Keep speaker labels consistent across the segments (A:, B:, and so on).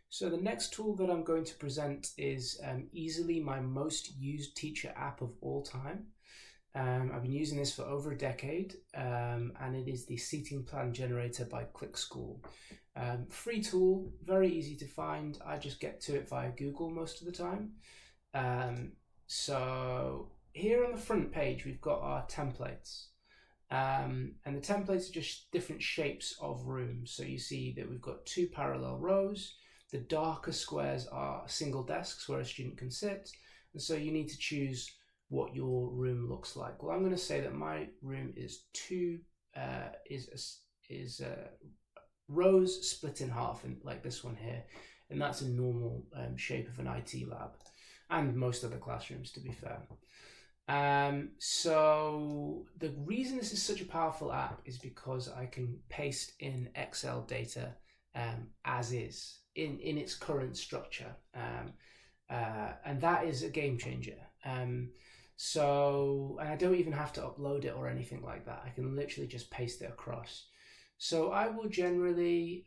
A: So the next tool that I'm going to present is easily my most used teacher app of all time. I've been using this for over a decade, and it is the seating plan generator by ClickSchool. Free tool, very easy to find. I just get to it via Google most of the time. So here on the front page, we've got our templates. And the templates are just different shapes of rooms. So you see that we've got two parallel rows. The darker squares are single desks where a student can sit. And so you need to choose what your room looks like. Well, I'm going to say that my room is rows split in half, and like this one here, and that's a normal shape of an IT lab, and most other classrooms, to be fair. So the reason this is such a powerful app is because I can paste in Excel data as is in its current structure, and that is a game changer. And I don't even have to upload it or anything like that. I can literally just paste it across. So I will generally,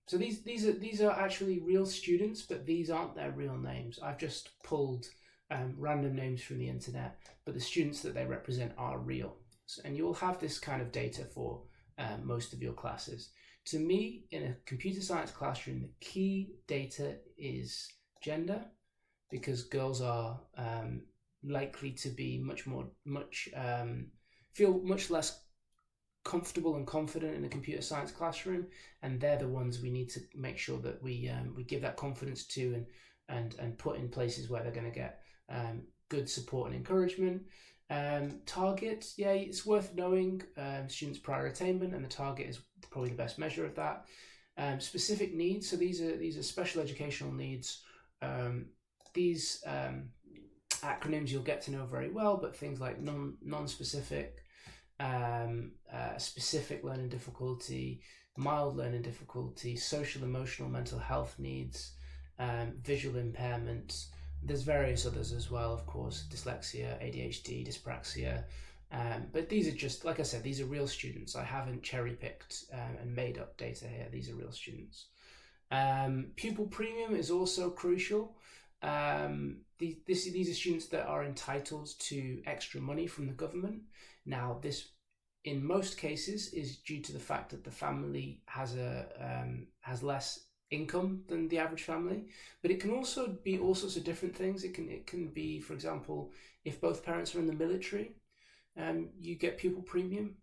A: so these are actually real students, but these aren't their real names. I've just pulled random names from the internet, but the students that they represent are real. And you'll have this kind of data for most of your classes. To me, in a computer science classroom, the key data is gender, because girls are likely to be feel much less comfortable and confident in a computer science classroom, and they're the ones we need to make sure that we give that confidence to and put in places where they're going to get good support and encouragement. Target, yeah, it's worth knowing students' prior attainment, and the target is probably the best measure of that. Specific needs, so these are special educational needs. These acronyms you'll get to know very well, but things like non-specific, specific learning difficulty, mild learning difficulty, social, emotional, mental health needs, visual impairment. There's various others as well, of course, dyslexia, ADHD, dyspraxia. But these are just, like I said, these are real students. I haven't cherry-picked and made up data here. These are real students. Pupil premium is also crucial. These are students that are entitled to extra money from the government. Now, this, in most cases, is due to the fact that the family has less income than the average family, but it can also be all sorts of different things. It can be, for example, if both parents are in the military, you get pupil premium.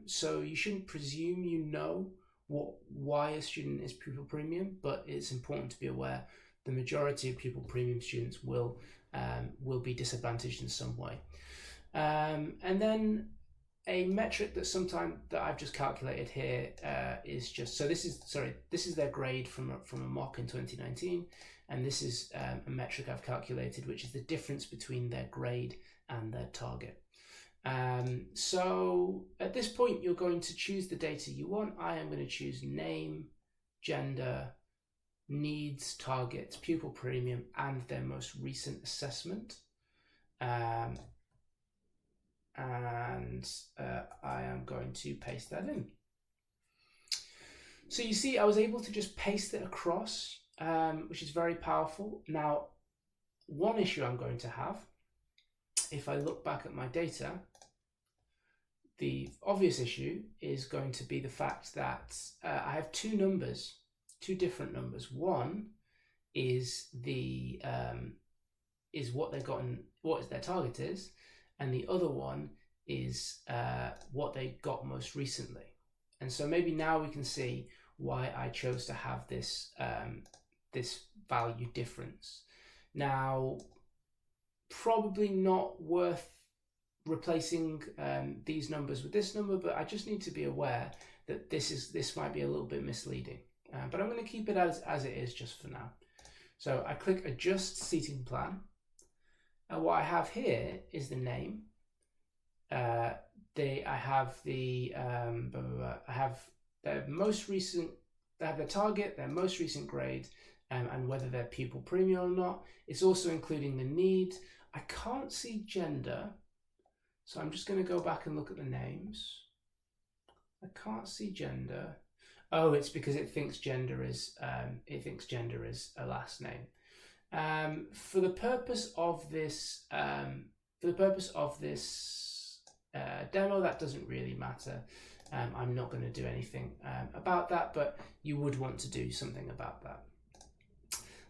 A: So you shouldn't presume you know why a student is pupil premium, but it's important to be aware the majority of pupil premium students will be disadvantaged in some way. And then a metric that I've just calculated here is just, so this is their grade from a mock in 2019, and this is a metric I've calculated, which is the difference between their grade and their target. So at this point, you're going to choose the data you want. I am going to choose name, gender, needs, targets, pupil premium, and their most recent assessment. And I am going to paste that in. So you see, I was able to just paste it across, which is very powerful. Now, one issue I'm going to have, if I look back at my data, the obvious issue is going to be the fact that I have two different numbers. One is what they got and what their target is, and the other one is what they got most recently. And so maybe now we can see why I chose to have this this value difference. Now, probably not worth replacing these numbers with this number, but I just need to be aware that this might be a little bit misleading. But I'm going to keep it as it is just for now. So I click Adjust Seating Plan. And what I have here is the name. I have their most recent. They have their target, their most recent grade, and whether they're pupil premium or not. It's also including the need. I can't see gender, so I'm just going to go back and look at the names. I can't see gender. Oh, it's because it thinks gender is a last name. For the purpose of this demo, that doesn't really matter. I'm not going to do anything about that, but you would want to do something about that.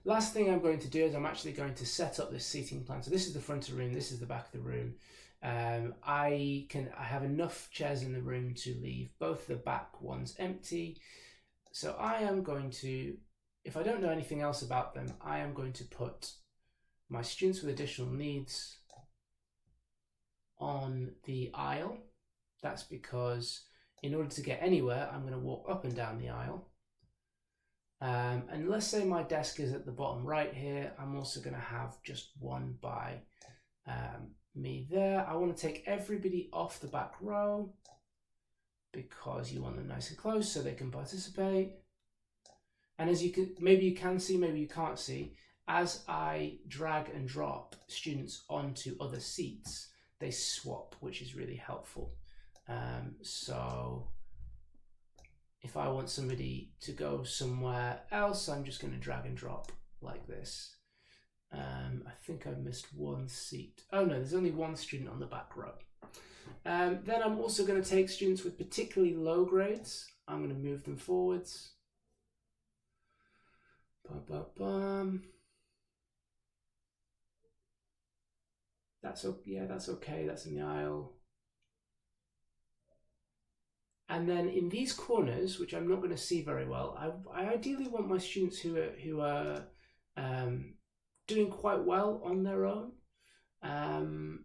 A: Last thing I'm going to do is I'm actually going to set up this seating plan. So this is the front of the room, this is the back of the room. I have enough chairs in the room to leave both the back ones empty. So I am going to, if I don't know anything else about them, I am going to put my students with additional needs on the aisle. That's because in order to get anywhere, I'm going to walk up and down the aisle. And let's say my desk is at the bottom right here. I'm also going to have just one by me there. I want to take everybody off the back row because you want them nice and close so they can participate. And as you can, maybe you can see, maybe you can't see, as I drag and drop students onto other seats, they swap, which is really helpful. So if I want somebody to go somewhere else, I'm just going to drag and drop like this. I think I missed one seat. Oh no, there's only one student on the back row. Then I'm also going to take students with particularly low grades. I'm going to move them forwards. That's okay. That's in the aisle. And then in these corners, which I'm not going to see very well, I ideally want my students who are doing quite well on their own.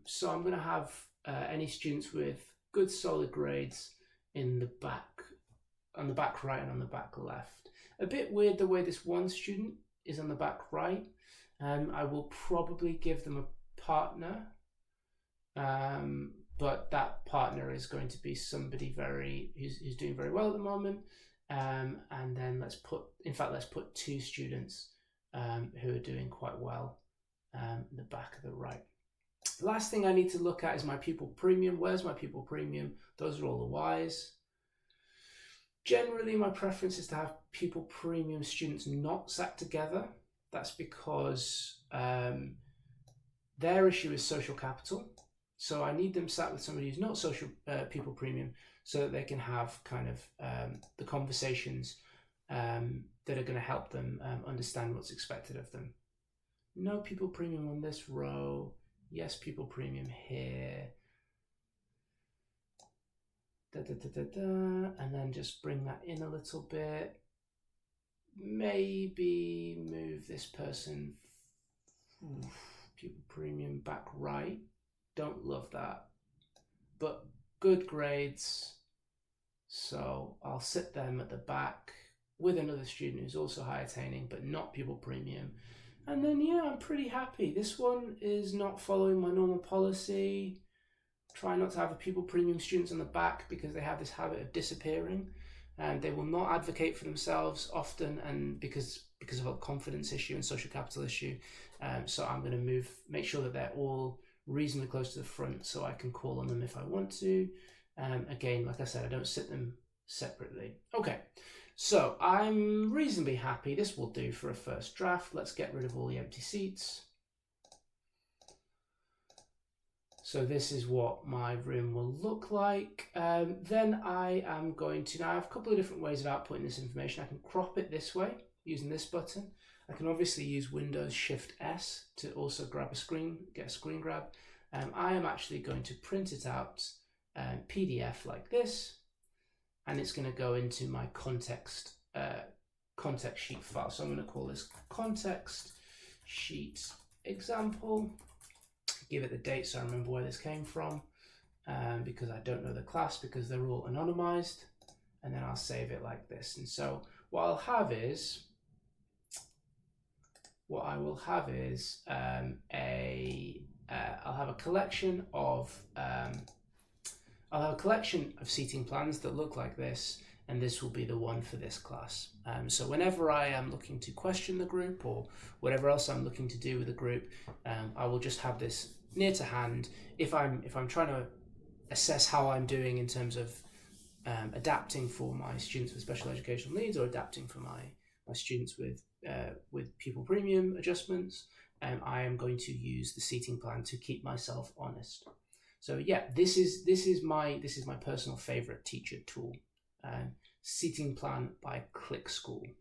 A: So I'm going to have any students with good solid grades in the back, on the back right and on the back left. A bit weird the way this one student is on the back right. I will probably give them a partner. But that partner is going to be somebody who's doing very well at the moment. And then let's put two students who are doing quite well in the back of the right. The last thing I need to look at is my pupil premium. Where's my pupil premium? Those are all the Ys. Generally, my preference is to have pupil premium students not sat together. That's because their issue is social capital. So I need them sat with somebody who's not social pupil premium so that they can have kind of the conversations that are going to help them understand what's expected of them. No pupil premium on this row. Yes, pupil premium here. And then just bring that in a little bit. Maybe move this person, pupil premium, back right. Don't love that, but good grades. So I'll sit them at the back with another student who's also high attaining, but not pupil premium. And then, yeah, I'm pretty happy. This one is not following my normal policy. Try not to have a pupil premium students on the back because they have this habit of disappearing and they will not advocate for themselves often, and because of a confidence issue and social capital issue. So I'm going to make sure that they're all reasonably close to the front so I can call on them if I want to. Again, like I said, I don't sit them separately. Okay, so I'm reasonably happy. This will do for a first draft. Let's get rid of all the empty seats. So this is what my room will look like. Then I am going to, now I have a couple of different ways of outputting this information. I can crop it this way using this button. I can obviously use Windows Shift S to also grab a screen, get a screen grab. I am actually going to print it out PDF like this, and it's going to go into my context sheet file. So I'm going to call this context sheet example. Give it the date so I remember where this came from, because I don't know the class because they're all anonymized, and then I'll save it like this. And so what I will have is I'll have a collection of seating plans that look like this, and this will be the one for this class. So whenever I am looking to question the group or whatever else I'm looking to do with the group, I will just have this near to hand. If I'm trying to assess how I'm doing in terms of adapting for my students with special educational needs, or adapting for my students with pupil premium adjustments, I am going to use the seating plan to keep myself honest. So yeah, this is my personal favorite teacher tool, seating plan by ClickSchool.